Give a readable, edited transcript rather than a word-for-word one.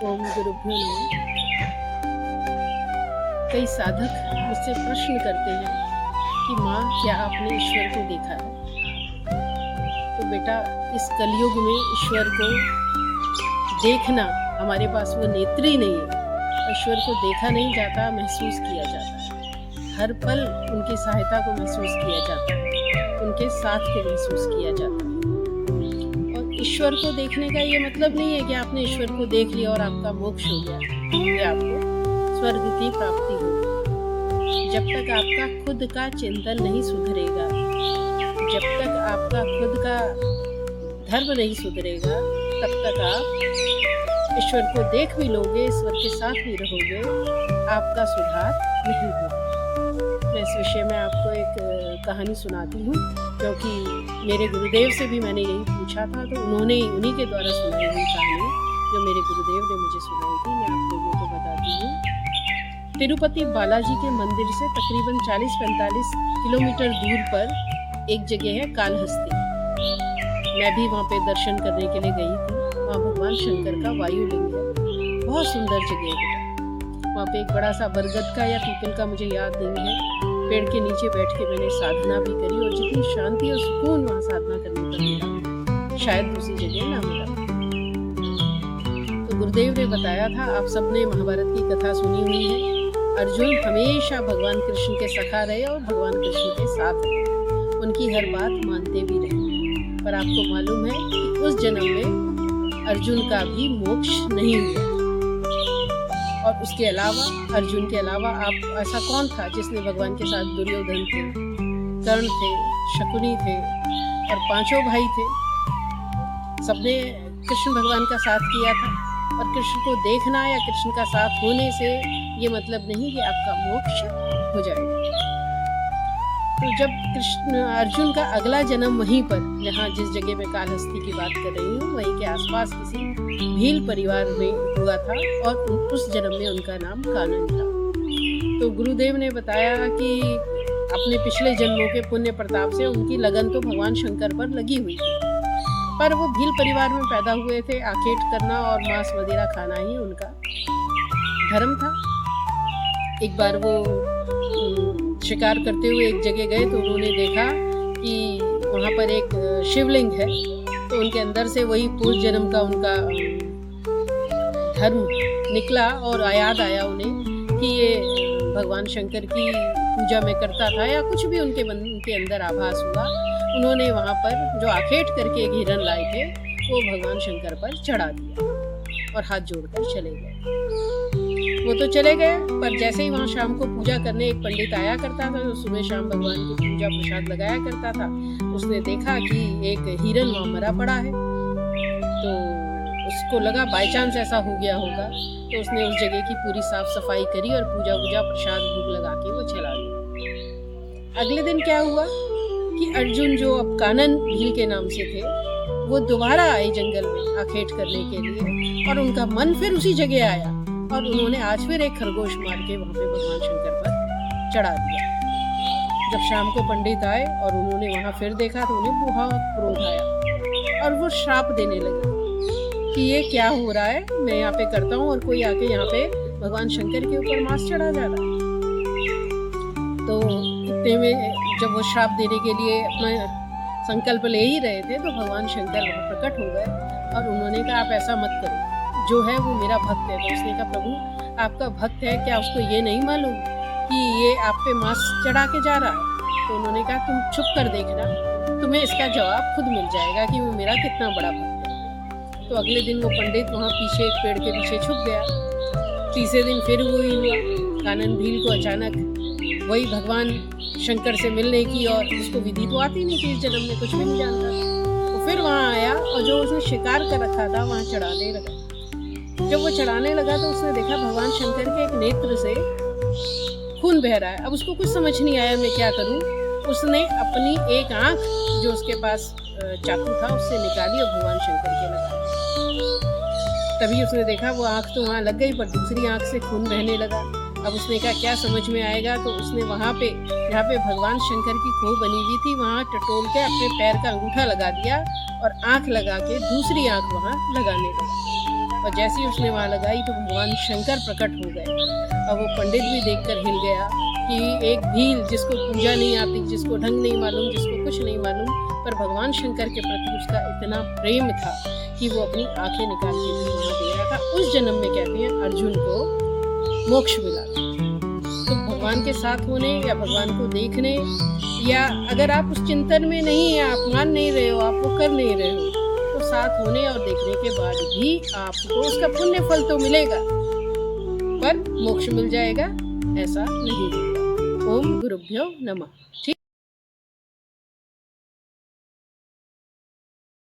ओम गुरुभ्यो नमः। कई साधक मुझसे प्रश्न करते हैं कि माँ, क्या आपने ईश्वर को देखा है? तो बेटा, इस कलयुग में ईश्वर को देखना, हमारे पास वो नेत्र ही नहीं है। ईश्वर को देखा नहीं जाता, महसूस किया जाता है। हर पल उनकी सहायता को महसूस किया जाता है, उनके साथ को महसूस किया जाता है। और ईश्वर को देखने का ये मतलब नहीं है कि आपने ईश्वर को देख लिया और आपका मोक्ष हो गया, ये आपको स्वर्ग की प्राप्ति होगी। जब तक आपका खुद का चिंतन नहीं सुधरेगा, जब तक आपका खुद का धर्म नहीं सुधरेगा, तब तक आप ईश्वर को देख भी लोगे, ईश्वर के साथ भी रहोगे, आपका सुधार नहीं होगा। मैं इस विषय में आपको एक कहानी सुनाती हूँ, क्योंकि मेरे गुरुदेव से भी मैंने यही पूछा था, तो उन्हीं के द्वारा सुनाई हुई कहानी जो मेरे गुरुदेव ने मुझे सुनाई थी, मैं आप लोगों को बताती हूँ। तिरुपति बालाजी के मंदिर से तकरीबन 40-45 किलोमीटर दूर पर एक जगह है कालहस्ती। मैं भी वहाँ पे दर्शन करने के लिए गई थी। वहाँ भगवान शंकर का वायुलिंग है, बहुत सुंदर जगह है। वहाँ पे एक बड़ा सा बरगद का या पीपल का, मुझे याद नहीं है, पेड़ के नीचे बैठ के मैंने साधना भी करी, और जितनी शांति और सुकून वहाँ साधना करने पर मिला, शायद दूसरी जगह ना मिला। तो गुरुदेव ने बताया था, आप सबने महाभारत की कथा सुनी हुई है, अर्जुन हमेशा भगवान कृष्ण के सखा रहे और भगवान कृष्ण के साथ रहे, उनकी हर बात मानते भी रहे। पर आपको मालूम है कि उस जन्म में अर्जुन का भी मोक्ष नहीं हुआ। और उसके अलावा, अर्जुन के अलावा, आप ऐसा कौन था जिसने भगवान के साथ? दुर्योधन थे, कर्ण थे, शकुनी थे, और 5 भाई थे। सबने कृष्ण भगवान का साथ किया था। और कृष्ण को देखना या कृष्ण का साथ होने से ये मतलब नहीं कि आपका मोक्ष हो जाएगा। तो जब अर्जुन का अगला जन्म वहीं पर, जहाँ जिस जगह में कालहस्ती की बात कर रही हूँ, वहीं के आसपास किसी भील परिवार में हुआ था, और उस जन्म में उनका नाम कानन था। तो गुरुदेव ने बताया कि अपने पिछले जन्मों के पुण्य प्रताप से उनकी लगन तो भगवान शंकर पर लगी हुई थी, पर वो भील परिवार में पैदा हुए थे। आखेट करना और मांस वगैरह खाना ही उनका धर्म था। एक बार वो शिकार करते हुए एक जगह गए, तो उन्होंने देखा कि वहाँ पर एक शिवलिंग है। तो उनके अंदर से वही पूर्व जन्म का उनका धर्म निकला, और याद आया उन्हें कि ये भगवान शंकर की पूजा में करता था, या कुछ भी उनके अंदर आभास हुआ। उन्होंने वहाँ पर जो आखेट करके एक हिरन लाए थे, वो भगवान शंकर पर चढ़ा दिया और हाथ जोड़कर चले गए। वो तो चले गए, पर जैसे ही वहाँ शाम को पूजा करने एक पंडित आया करता था, जो सुबह शाम भगवान की पूजा प्रसाद लगाया करता था, उसने देखा कि एक हिरन वहाँ मरा पड़ा है। तो उसको लगा बाय चांस ऐसा हो गया होगा, तो उसने उस जगह की पूरी साफ सफाई करी और पूजा प्रसाद भोग लगा के वो चला गया। अगले दिन क्या हुआ कि अर्जुन, जो अब कानन भील के नाम से थे, वो दोबारा आए जंगल में आखेट करने के लिए, और उनका मन फिर उसी जगह आया, और उन्होंने आज फिर एक खरगोश मार के वहाँ पे भगवान शंकर पर चढ़ा दिया। जब शाम को पंडित आए और उन्होंने वहाँ फिर देखा, तो उन्हें बहुत क्रोध आया, और वो श्राप देने लगे कि ये क्या हो रहा है, मैं यहाँ पे करता हूँ और कोई आके यहाँ पे भगवान शंकर के ऊपर मांस चढ़ा जा रहा है। तो इतने में जब वो श्राप देने के लिए अपना संकल्प ले ही रहे थे, तो भगवान शंकर वहाँ प्रकट हो गए, और उन्होंने कहा, आप ऐसा मत करो, जो है वो मेरा भक्त है। तो उसने कहा, प्रभु आपका भक्त है, क्या उसको ये नहीं मालूम कि ये आप पे मांस चढ़ा के जा रहा है? तो उन्होंने कहा, तुम चुप कर देखना, तुम्हें इसका जवाब खुद मिल जाएगा कि वो मेरा कितना बड़ा भक्त है। तो अगले दिन वो पंडित वहाँ पीछे एक पेड़ के पीछे छुप गया। तीसरे दिन फिर वही हुआ, कानन भील को अचानक वही भगवान शंकर से मिलने की, और उसको विधि तो आती नहीं थी, इस जन्म में कुछ भी नहीं जानता। वो फिर वहाँ आया, और जो उसने शिकार कर रखा था वहाँ चढ़ाने लगा। जब वो चढ़ाने लगा, तो उसने देखा भगवान शंकर के एक नेत्र से खून बह रहा है। अब उसको कुछ समझ नहीं आया, मैं क्या करूं। उसने अपनी एक आंख, जो उसके पास चाकू था, उससे निकाली और भगवान शंकर के लगा दी। तभी उसने देखा वो आंख तो वहाँ लग गई, पर दूसरी आंख से खून बहने लगा। अब उसने कहा, क्या समझ में आएगा? तो उसने वहाँ पे, जहाँ पे भगवान शंकर की खोह बनी हुई थी, वहाँ टटोल के अपने पैर का अंगूठा लगा दिया, और आंख लगा के दूसरी आंख वहाँ लगाने लगा। और जैसे ही उसने वहाँ लगाई तो भगवान शंकर प्रकट हो गए। अब वो पंडित भी देखकर हिल गया कि एक भील जिसको पूजा नहीं आती, जिसको ढंग नहीं मालूम, जिसको कुछ नहीं मालूम, पर भगवान शंकर के प्रति उसका इतना प्रेम था कि वो अपनी आंखें निकाल के भी वहाँ दे रहा था। उस जन्म में कहते हैं अर्जुन को मोक्ष मिला। तो भगवान के साथ होने या भगवान को देखने, या अगर आप उस चिंतन में नहीं है, आप मान नहीं रहे हो, आप वो कर नहीं रहे हो, तो साथ होने और देखने के बाद भी आपको उसका पुण्य फल तो मिलेगा, पर मोक्ष मिल जाएगा ऐसा नहीं होगा। ओम गुरुभ्यो नमः। ठीक।